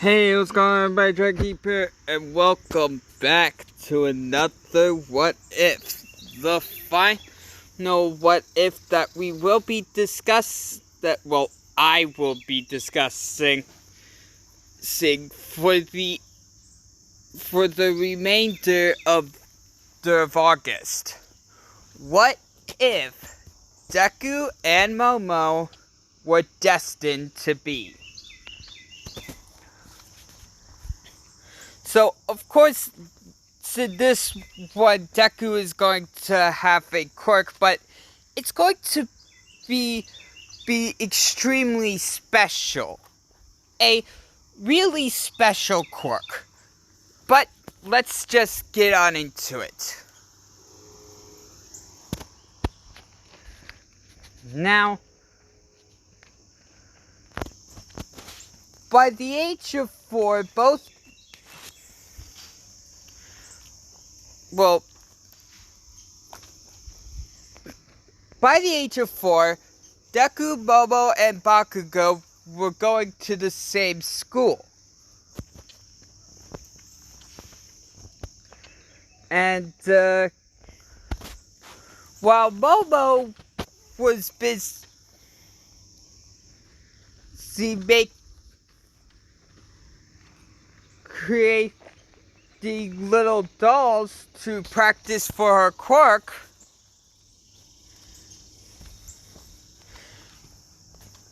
Hey, what's going on, everybody? Keeper, and welcome back to another What If. The final What If that we will be I will be discussing for the remainder of August. What if Deku and Momo were destined to be? So, of course, this one, Deku is going to have a quirk, but it's going to be extremely special. A really special quirk. But let's just get on into it. Now, by the age of 4, by the age of 4, Deku, Momo, and Bakugou were going to the same school. And, while Momo was busy creating little dolls to practice for her quirk,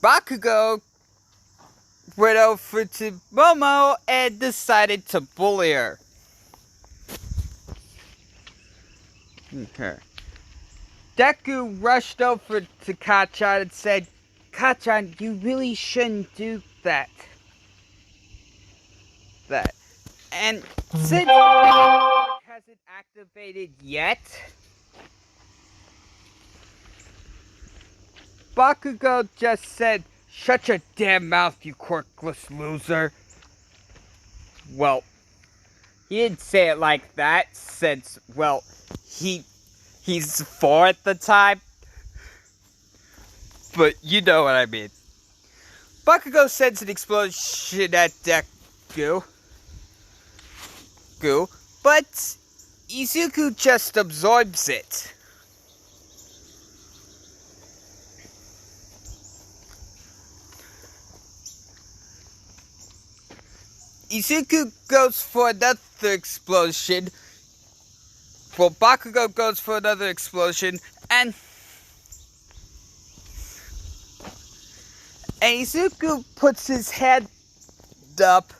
Bakugou went over to Momo and decided to bully her. Deku rushed over to Kachan and said, "Kachan, you really shouldn't do that. And since the hasn't activated yet, Bakugou just said, 'Shut your damn mouth, you quirkless loser.' Well, he didn't say it like that since, he's 4 at the time. But you know what I mean. Bakugou sends an explosion at Deku. But Izuku just absorbs it. Izuku goes for another explosion. Well, Bakugou goes for another explosion, and Izuku puts his head up,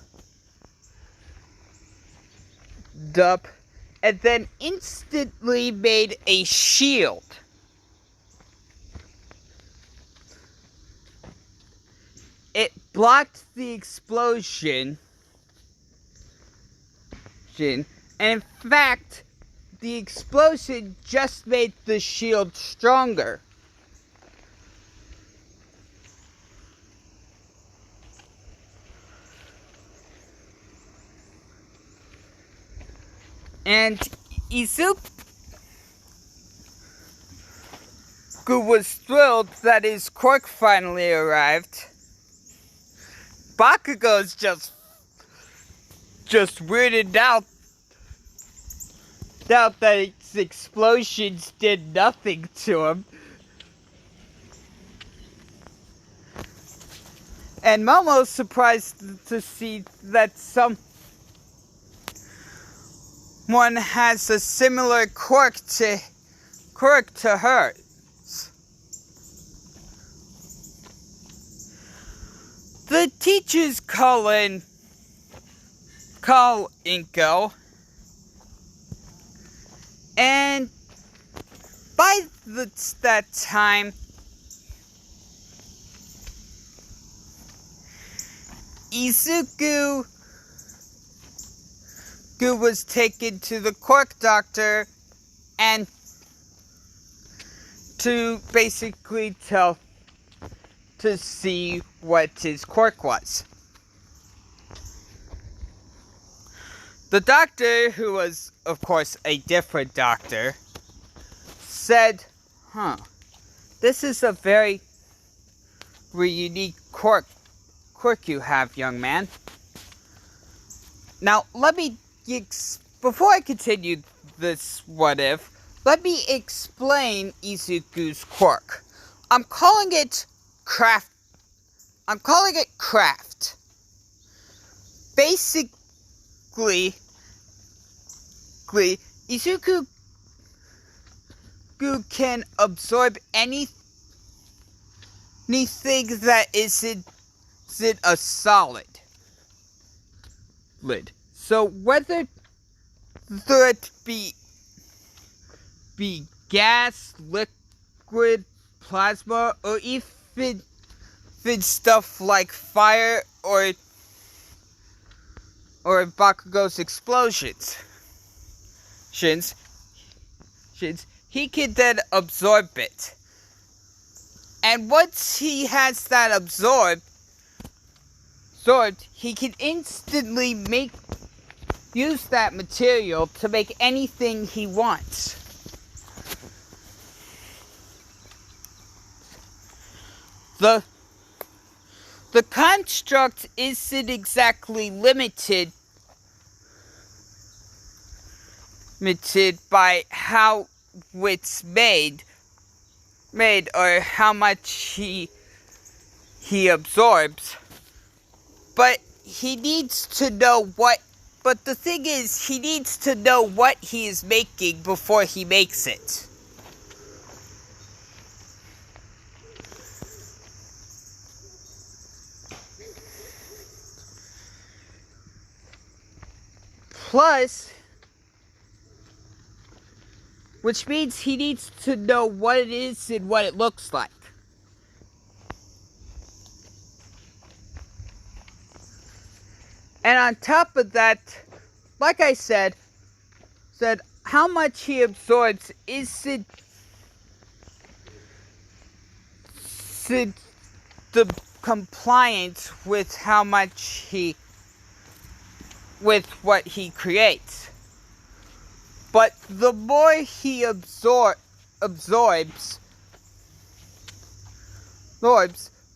and then instantly made a shield. It blocked the explosion, and in fact, the explosion just made the shield stronger. And Izuku was thrilled that his quirk finally arrived. Bakugou's just weirded out that its explosions did nothing to him. And Momo's surprised to see that someone has a similar quirk to hers. The teachers call Inko, and by that time, Izuku was taken to the quirk doctor and to basically to see what his quirk was. The doctor, who was, of course, a different doctor, said, this is a very unique quirk you have, young man. Now, before I continue this what if, let me explain Izuku's quirk. I'm calling it craft. Basically, Izuku can absorb anything that isn't a solid. So whether it be gas, liquid, plasma, or even stuff like fire or Bakugou's explosions, he can then absorb it. And once he has that absorbed, he can instantly use that material to make anything he wants. The construct isn't exactly limited by how it's made or how much he absorbs. But he needs to know but the thing is, he needs to know what he is making before he makes it. Plus, which means he needs to know what it is and what it looks like. And on top of that, like I said how much he absorbs isn't the compliance with how much with what he creates. But the more he absorbs,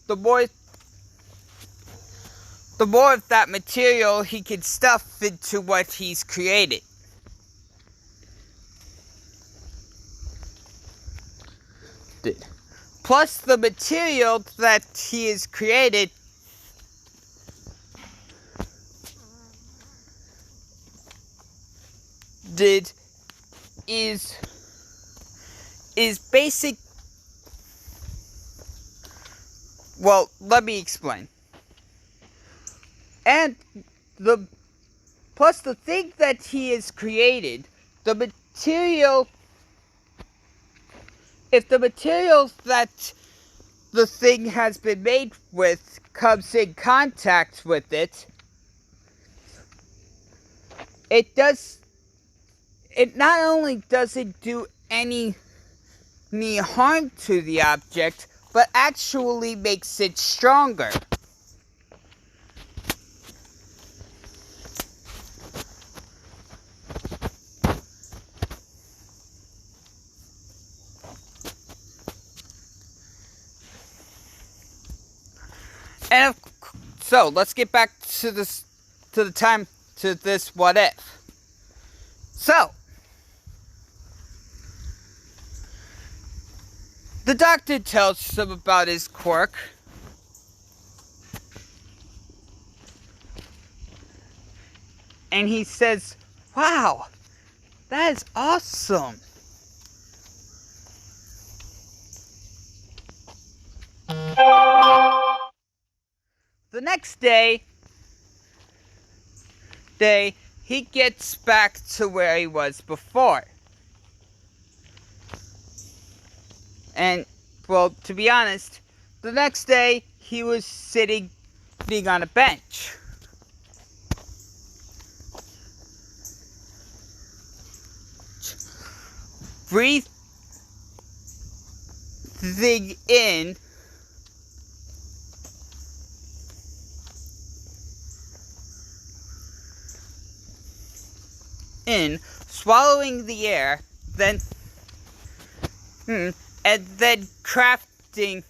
the more of that material he can stuff into what he's created. Plus, the material that he has created is basic. Well, let me explain. And the thing that he has created, the material, if the material that the thing has been made with comes in contact with it, it not only doesn't do any harm to the object, but actually makes it stronger. And so let's get back to this what if. So the doctor tells him about his quirk. And he says, "Wow, that is awesome." The next day, he gets back to where he was before. And, well, to be honest, the next day, he was sitting on a bench. Breathing in, swallowing the air, and then crafting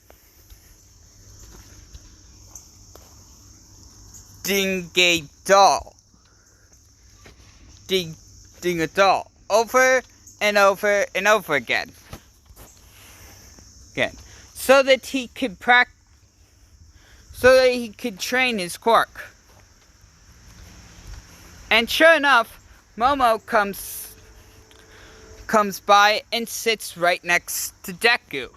a doll. creating a doll over and over and over again. So that he could train his quirk. And sure enough, Momo comes by and sits right next to Deku.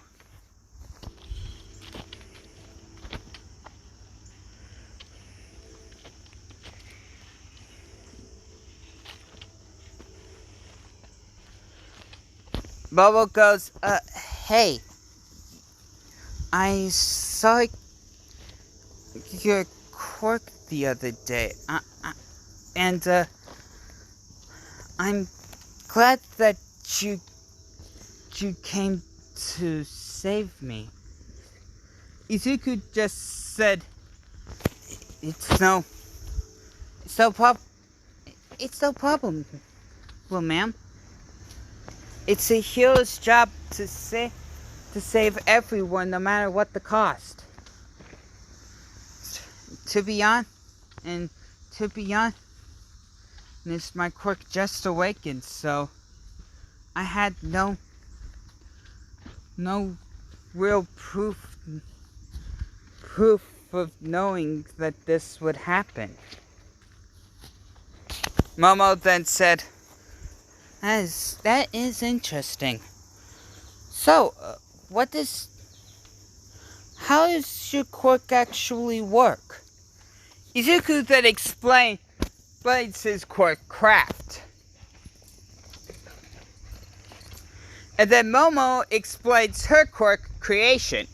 Momo goes, hey, I saw your quirk the other day, and I'm glad that you came to save me. Izuku just said, It's no problem, well, ma'am. It's a hero's job to save everyone, no matter what the cost. To be honest, my quirk just awakened, so I had no real proof of knowing that this would happen. Momo then said, that is interesting. So, how does your quirk actually work? Izuku then explains his quirk craft. And then Momo explains her quirk creation.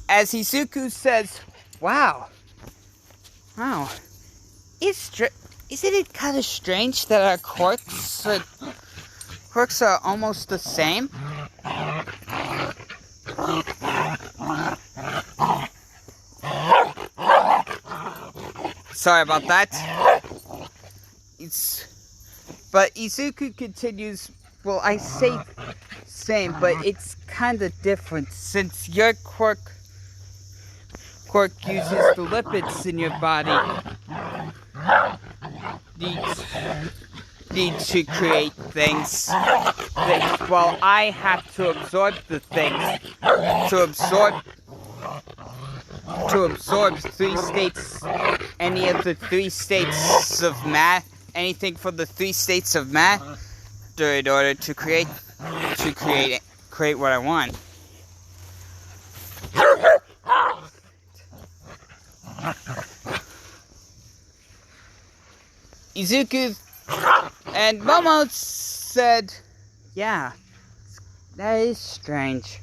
As Izuku says, wow. Isn't it kind of strange that our quirks are almost the same? Sorry about that. But Izuku continues, well, I say same, but it's kind of different since your quirk uses the lipids in your body need to create things, while I have to absorb the things to absorb 3 states, any of the 3 states of matter, anything from the 3 states of matter, in order to create what I want. Izuku and Momo said, yeah, that is strange.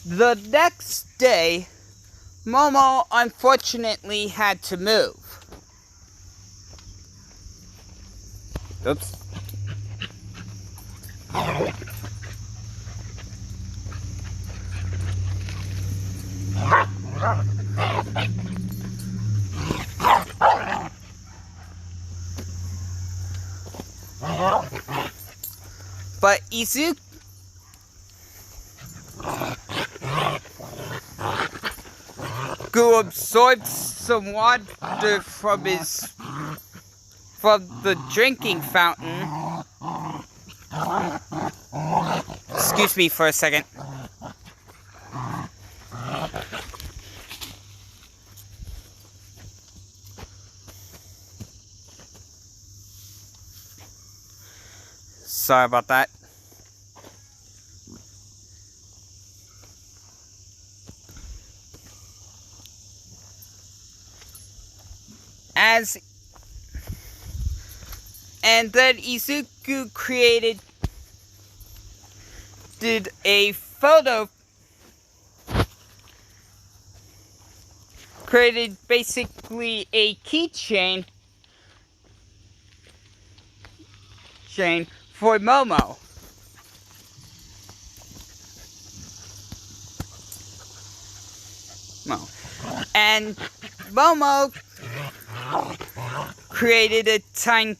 The next day, Momo unfortunately had to move. Oops. But Izuku absorbed some water from the drinking fountain. Excuse me for a second. Sorry about that. And then Izuku did a photo, created basically a keychain for Momo. And Momo created a tiny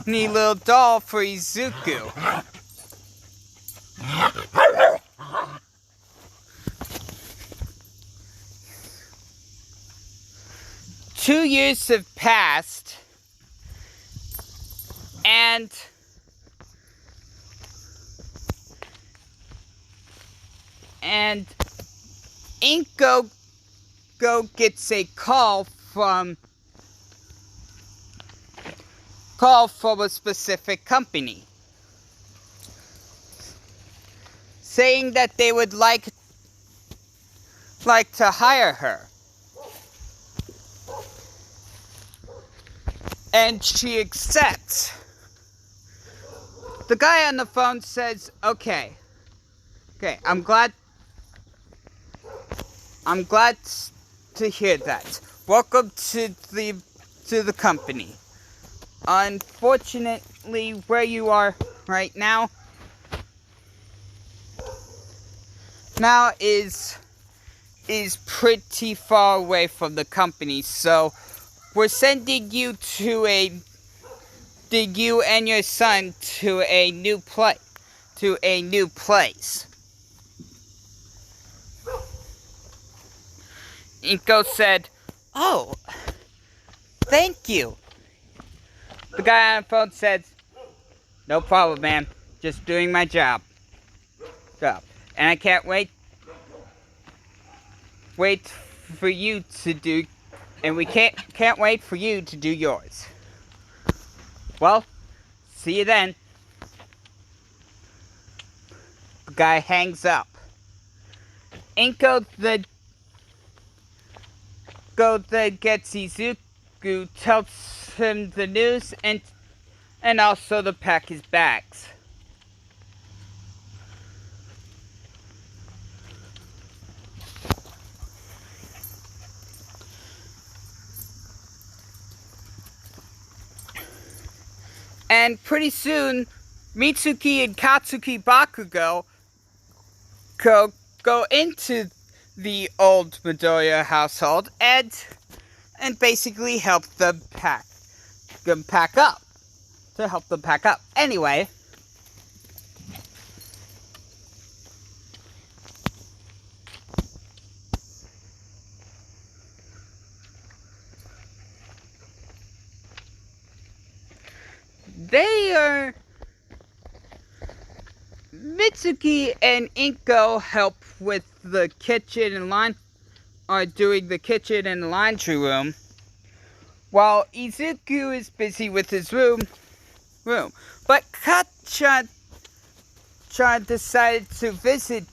little doll for Izuku. 2 years have passed, and Inko gets a call from a specific company saying that they would like to hire her. And she accepts. The guy on the phone says, okay, I'm glad to hear that. Welcome to the company. Unfortunately, where you are right now is pretty far away from the company, so we're sending you you and your son to a new place. Inko said, "Oh, thank you." The guy on the phone said, "No problem, man. Just doing my job. And I can't wait for you to do, and we can't wait for you to do yours. Well, see you then." The guy hangs up. Inko then gets Izuku, tells him the news, and also to pack his bags. And pretty soon, Mitsuki and Katsuki Bakugou go into the old Midoriya household and basically help them pack up. Anyway, Mitsuki and Inko help with the kitchen and doing the kitchen and the laundry room, while Izuku is busy with his room. But Katchan decided to visit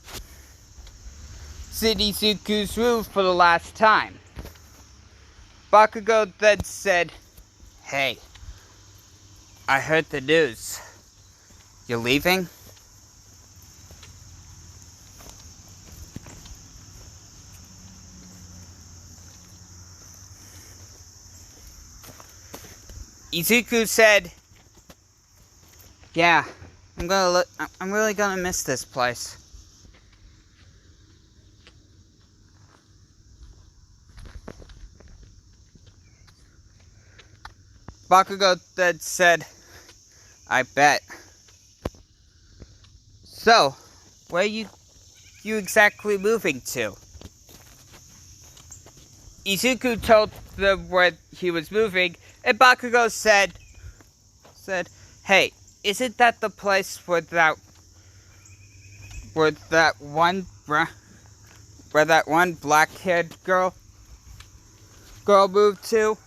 Izuku's room for the last time. Bakugou then said, "Hey, I heard the news. You're leaving?" Izuku said, "Yeah, I'm really gonna miss this place." Bakugou then said, "I bet. So, where are you exactly moving to?" Izuku told them where he was moving, and Bakugou said, "Hey, isn't that the place where that one black-haired girl moved to?"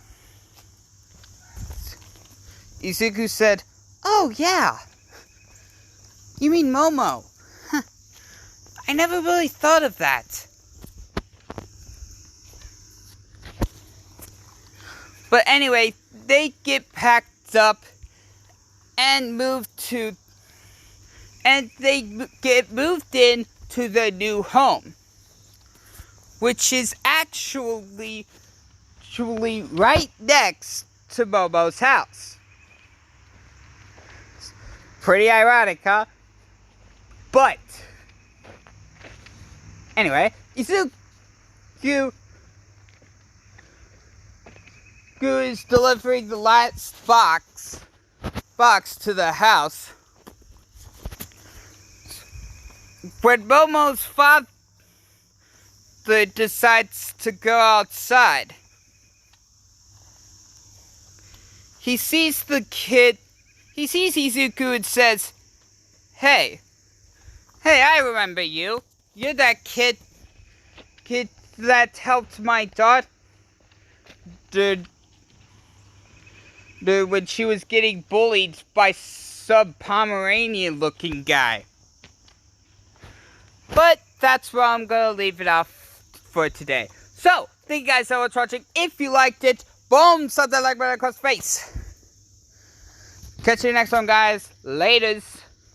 Izuku said, "Oh yeah. You mean Momo? Huh. I never really thought of that." But anyway, they get packed up and they get moved in to their new home, which is actually right next to Momo's house. Pretty ironic, huh? But anyway, Izuku is delivering the last box to the house when Momo's father decides to go outside. he sees the kid. He sees Izuku and says, Hey, I remember you. You're that kid that helped my daughter when she was getting bullied by some Pomeranian looking guy. But that's where I'm gonna leave it off for today. So, thank you guys so much for watching. If you liked it, boom, slap that like button across the face. Catch you next one, guys. Laters.